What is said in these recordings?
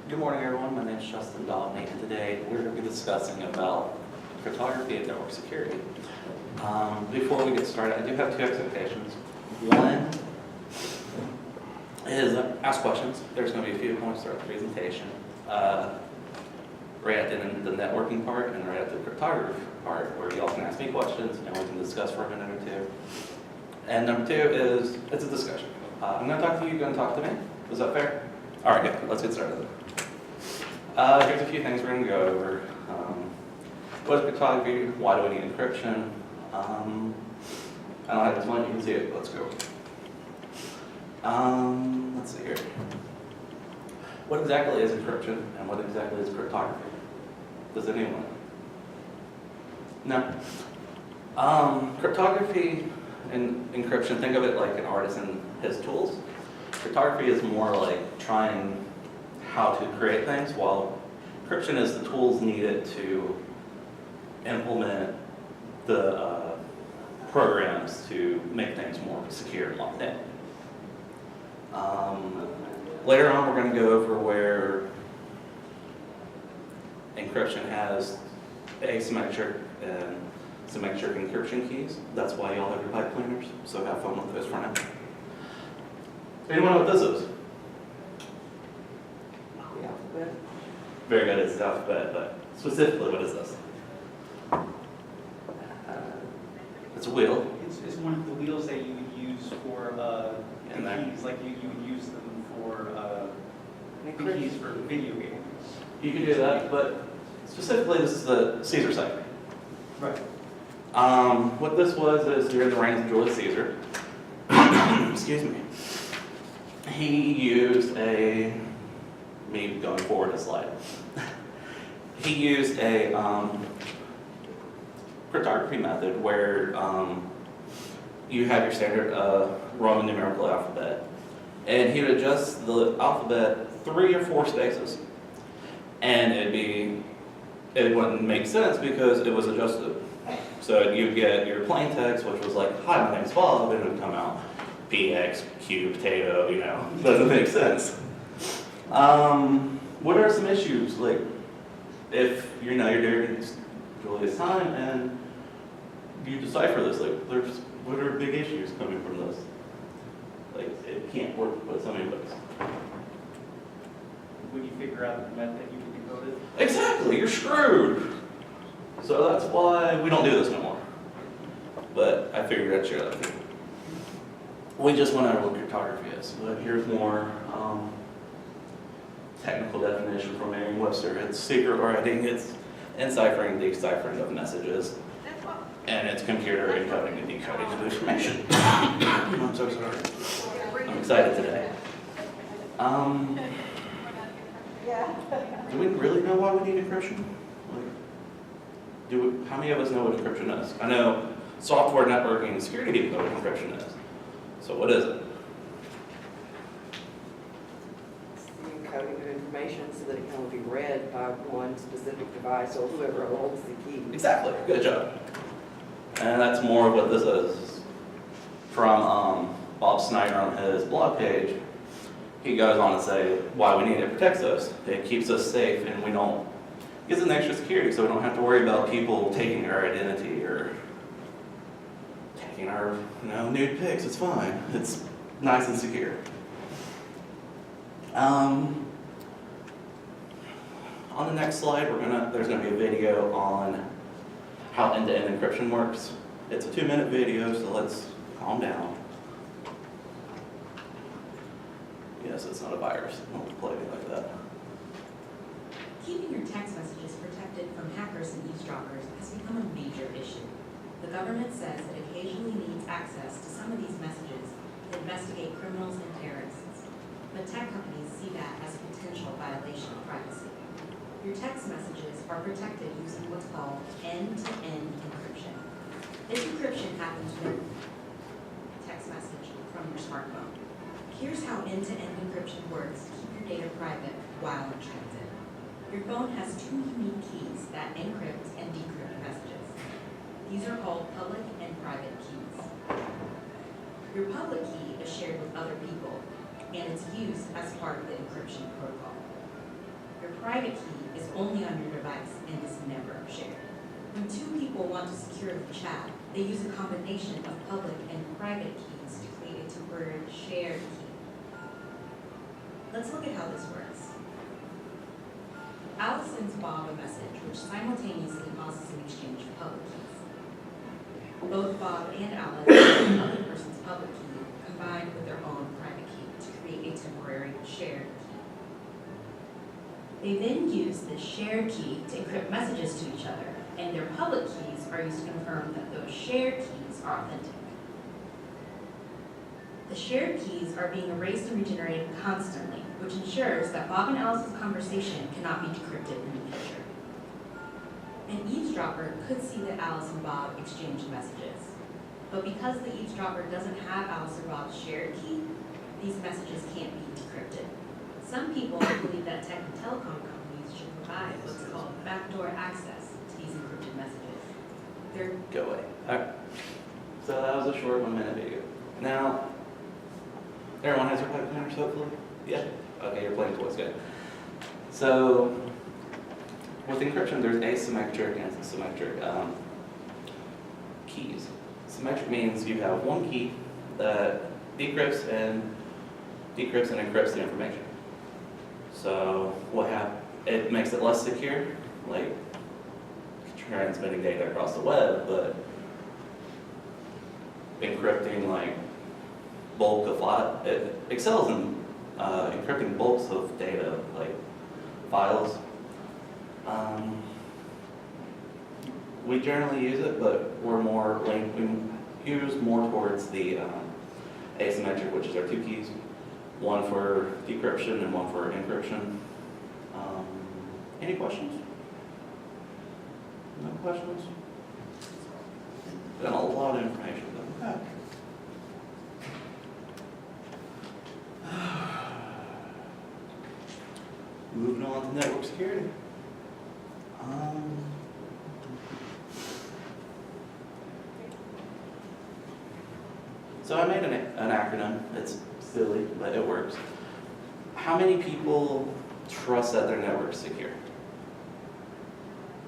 Good morning, everyone. My name is Dominy, and today we're going to be discussing about cryptography and network security. Before we get started, I do have two expectations. One is ask questions. There's going to be a few points throughout the presentation, right at the end of the networking part and right at the cryptography part, where y'all can ask me questions and we can discuss for a minute or two. And number two is it's a discussion. I'm going to talk to you. You're going to talk to me. Is that fair? All right, good. Let's get started. Here's a few things we're going to go over. What is cryptography? Why do we need encryption? I don't have this one, you can see it. Let's go. Let's see here. What exactly is encryption and what exactly is cryptography? Does anyone know? No. Cryptography and encryption, think of it like an artist and his tools. Cryptography is more like trying how to create things, while encryption is the tools needed to implement the programs to make things more secure and locked in. Later on, we're going to go over where encryption has asymmetric and symmetric encryption keys. That's why y'all have your pipe cleaners, so have fun with those for now. Anyone know what this is? The alphabet. Very good, it's the alphabet, but specifically, what is this? It's a wheel. It's one of the wheels that you would use for And the then- keys, like you would use them for the keys for video games. You can do that, but specifically, this is the Caesar cipher. Right. What this was is during the reign of Julius Caesar. Excuse me. He used me going forward a slide. He used a cryptography method where you have your standard Roman numerical alphabet, and he would adjust the alphabet 3 or 4 spaces, and it wouldn't make sense because it was adjusted. So you'd get your plain text, which was like, "Hi, my name's Bob," and it would come out PX, Q, potato, doesn't make sense. What are some issues, like, if you're during Julius' time and you decipher this, like, what are big issues coming from this? Like, it can't work with so many books. When you figure out the method you can decode it. Exactly, you're screwed. So that's why we don't do this no more. But I figured I'd share that with you. We just went over what cryptography is, but here's more technical definition from Merriam-Webster. It's secret writing, it's enciphering, deciphering of messages, and it's computer encoding and decoding of information. I'm so sorry. I'm excited today. Do we really know why we need encryption? How many of us know what encryption is? I know software networking and security people know what encryption is. So what is it? It's the encoding of information so that it can only be read by one specific device or whoever holds the key. Exactly. Good job. And that's more of what this is. From Bob Snyder on his blog page, he goes on to say why we need it. It protects us. It keeps us safe, and gives an extra security, so we don't have to worry about people taking our identity or taking our nude pics. It's fine. It's nice and secure. On the next slide, there's gonna be a video on how end-to-end encryption works. It's a 2-minute video, so let's calm down. Yes, it's not a virus. Don't play me like that. Keeping your text messages protected from hackers and eavesdroppers has become a major issue. The government says it occasionally needs access to some of these messages to investigate criminals and terrorists. But tech companies see that as a potential violation of privacy. Your text messages are protected using what's called end-to-end encryption. This encryption happens with text message from your smartphone. Here's how end-to-end encryption works to keep your data private while in transit. Your phone has 2 unique keys that encrypt and decrypt messages. These are called public and private keys. Your public key is shared with other people, and it's used as part of the encryption protocol. private key is only on your device and is never shared. When two people want to secure the chat, they use a combination of public and private keys to create a temporary shared key. Let's look at how this works. Alice sends Bob a message which simultaneously causes an exchange of public keys. Both Bob and Alice use the other person's public key combined with their own private key to create a temporary shared key. They then use this shared key to encrypt messages to each other, and their public keys are used to confirm that those shared keys are authentic. The shared keys are being erased and regenerated constantly, which ensures that Bob and Alice's conversation cannot be decrypted in the future. An eavesdropper could see that Alice and Bob exchanged messages, but because the eavesdropper doesn't have Alice or Bob's shared key, these messages can't be decrypted. Some people believe that tech and telecom companies should provide what's called backdoor access to these encrypted messages. Go away. Alright. So that was a short 1 minute video. Now, everyone has their pipe cleaners, hopefully? Yeah? Okay, you're playing toys, good. So, with encryption, there's asymmetric and symmetric keys. Symmetric means you have one key that decrypts and encrypts the information. So, it makes it less secure, like transmitting data across the web, but encrypting like bulk of file, it excels in encrypting bulks of data, like files. We generally use it, but we use more towards the asymmetric, which is our two keys, one for decryption and one for encryption. Any questions? No questions? Got a lot of information, but okay. Moving on to network security. So I made an acronym. It's silly, but it works. How many people trust that their network's secure?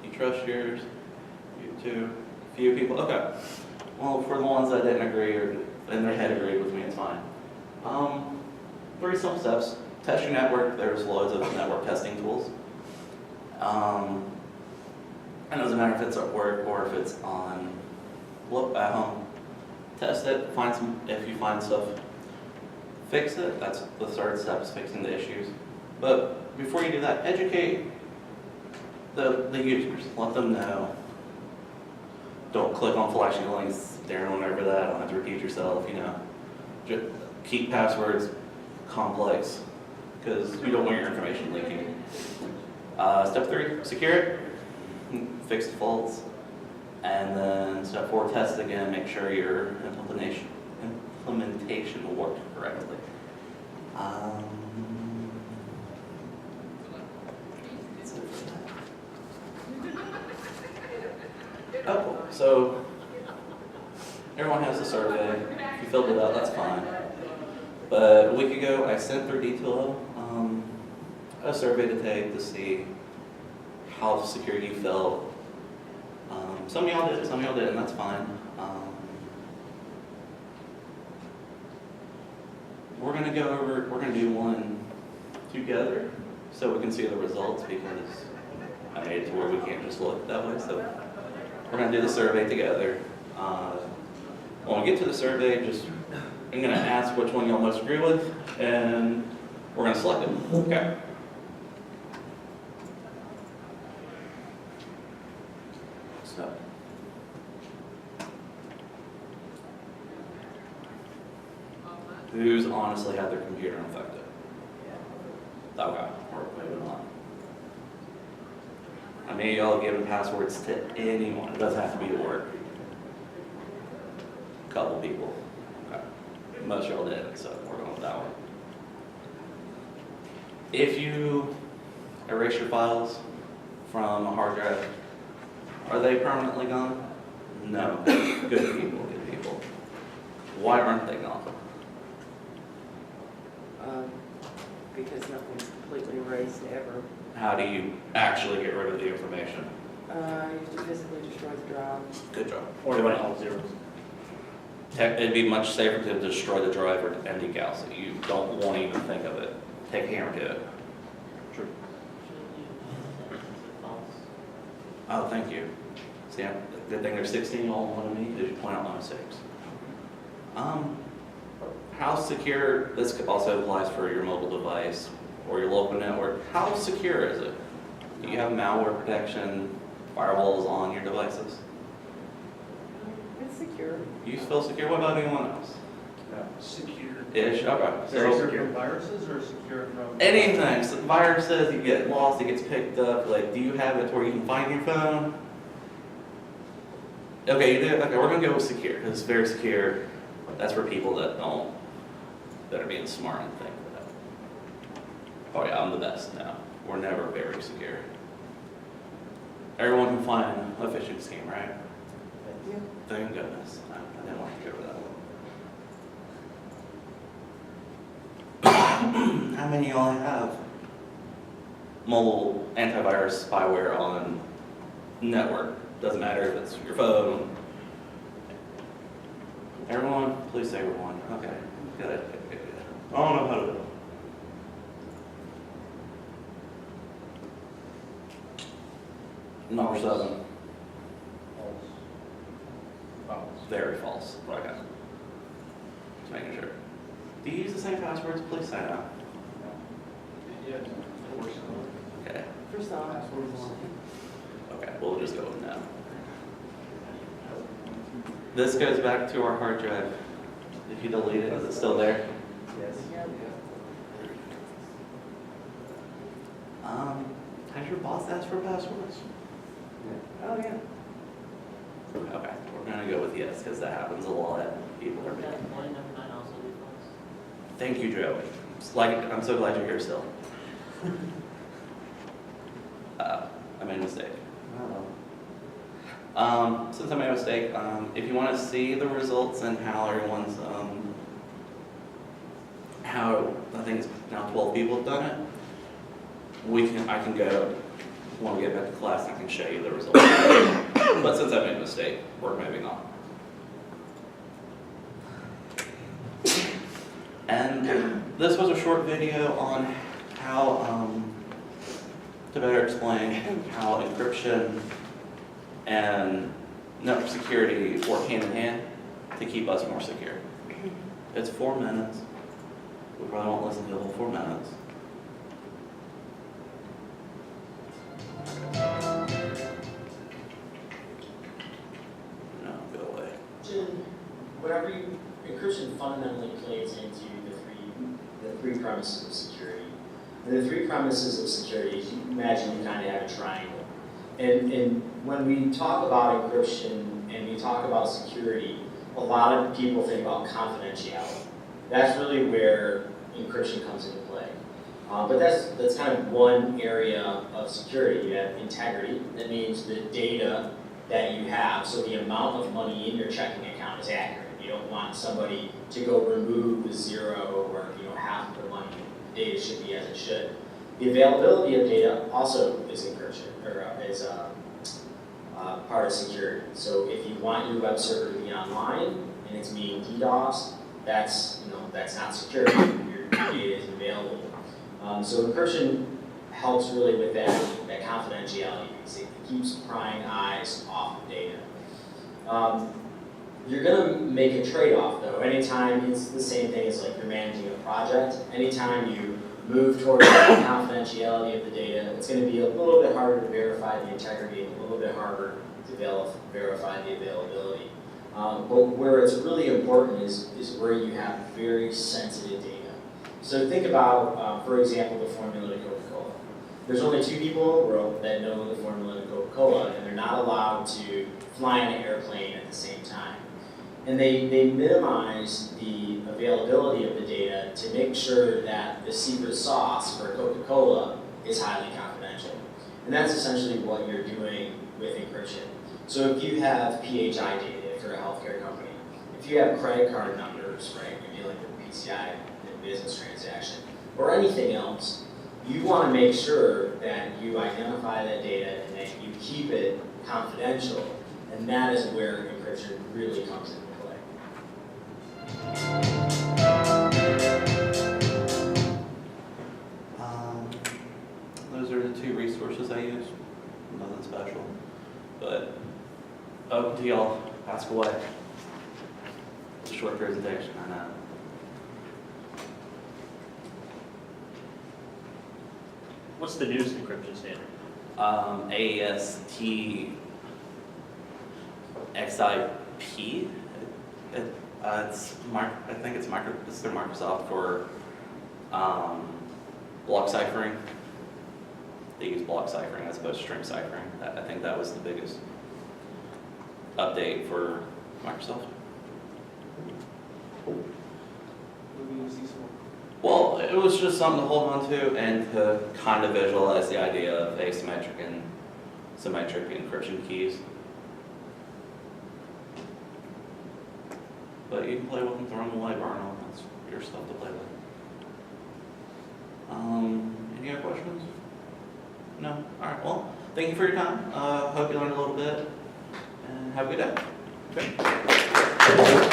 You trust yours? You too? Few people? Okay. Well, for the ones that didn't agree or in their head agreed with me, it's fine. 3 simple steps. Test your network. There's loads of network testing tools. And it doesn't matter if it's at work or if it's on at home. Test it. If you find stuff, fix it. That's the third step, is fixing the issues. But before you do that, educate the users. Let them know. Don't click on flashing links. Darren went over that. Don't have to repeat yourself. Just keep passwords complex, because you don't want your information leaking. Step 3, secure it, fix defaults, and then step 4, test again, make sure your implementation worked correctly. That's it for that. Oh, cool. So everyone has a survey. If you filled it out, that's fine. But a week ago, I sent through detail a survey to take to see how secure you felt. Some of y'all did, some of y'all didn't, that's fine. We're gonna do one together so we can see the results, because I made it to where we can't just look that way. So we're gonna do the survey together. When we get to the survey, I'm gonna ask which one y'all most agree with, and we're gonna select it. Okay. So. Who's honestly had their computer infected? Okay, we're moving on. I mean, y'all have given passwords to anyone. It doesn't have to be at work. A couple people. Okay. Most y'all did, so we're going with that one. If you erase your files from a hard drive, are they permanently gone? No. Good people, good people. Why aren't they gone? Because nothing's completely erased ever. How do you actually get rid of the information? You have to physically destroy the drive. Good job. Or do all zeros? It'd be much safer to destroy the drive or anything else. You don't want to even think of it. Take a hammer to it. True. Oh, thank you. See, good thing there's 16 all in one of me. Did you point out my mistakes? How secure, this also applies for your mobile device or your local network. How secure is it? Do you have malware protection, firewalls on your devices? It's secure. You feel secure? What about anyone else? Secure. Ish, okay. Very So, secure from viruses or secure from? anything, so viruses, you get lost, it gets picked up, like, do you have it where you can find your phone? Okay, you do, okay, we're gonna go with secure, because it's very secure. That's for people that are being smart and think that. Oh yeah, I'm the best now. We're never very secure. Everyone can find a phishing scheme, right? Yeah. Thank goodness. I didn't want to go over that one. How many of y'all have mobile antivirus spyware on network? Doesn't matter if it's your phone. Everyone? Please say everyone. Okay, good. I don't know how to do it. Number 7, False. very false. Okay. Just making sure. Do you use the same passwords? Please sign out. Yeah, of course. Okay. For some. Okay, we'll just go with no. This goes back to our hard drive. If you delete it, is it still there? Yes. Yeah. Has your boss asked for passwords? Oh, yeah. Okay, we're gonna go with yes, because that happens a lot. People are bad. Thank you, Joey. I'm so glad you're here still. I made a mistake. Since I made a mistake, if you want to see the results and how everyone's, how I think it's now 12 people have done it, I can go, when we get back to class, I can show you the results. But since I made a mistake, we're moving on. And this was a short video on how, to better explain how encryption and network security work hand in hand to keep us more secure. It's 4 minutes. We probably won't listen to the whole 4 minutes. No, go away. Encryption fundamentally plays into the three premises of security. And the 3 premises of security, as you imagine, you kind of have a triangle. And when we talk about encryption and we talk about security, a lot of people think about confidentiality. That's really where encryption comes into play. But that's kind of one area of security. You have integrity. That means the data that you have, so the amount of money in your checking account is accurate. You don't want somebody to go remove the 0 or half of the money. The data should be as it should. The availability of data also is encryption, or is part of security. So if you want your web server to be online and it's being DDoS, that's not security. Your data is available. So encryption helps really with that confidentiality piece. It keeps prying eyes off of data. You're going to make a trade-off, though. Anytime, it's the same thing as like you're managing a project. Anytime you move towards the confidentiality of the data, it's going to be a little bit harder to verify the integrity and a little bit harder to verify the availability. But where it's really important is where you have very sensitive data. So think about, for example, the formula to Coca-Cola. There's only 2 people in the world that know the formula to Coca-Cola, and they're not allowed to fly on an airplane at the same time. And they minimize the availability of the data to make sure that the secret sauce for Coca-Cola is highly confidential. And that's essentially what you're doing with encryption. So if you have PHI data, if you're a healthcare company, if you have credit card numbers, right, you're dealing with PCI in a business transaction, or anything else, you want to make sure that you identify that data and that you keep it confidential, and that is where encryption really comes into play. Those are the two resources I use. Nothing special, but open to y'all. Ask away. It's a short presentation, I know. What's the newest encryption standard? AEST XIP. I think it's through Microsoft for block ciphering. They use block ciphering as opposed to string ciphering. I think that was the biggest update for Microsoft. What do you use these for? Well, it was just something to hold on to and to kind of visualize the idea of asymmetric and symmetric encryption keys. But you can play with them, throw them away, burn them. That's your stuff to play with. Any other questions? No? All right, well, thank you for your time. Hope you learned a little bit, and have a good day. Okay.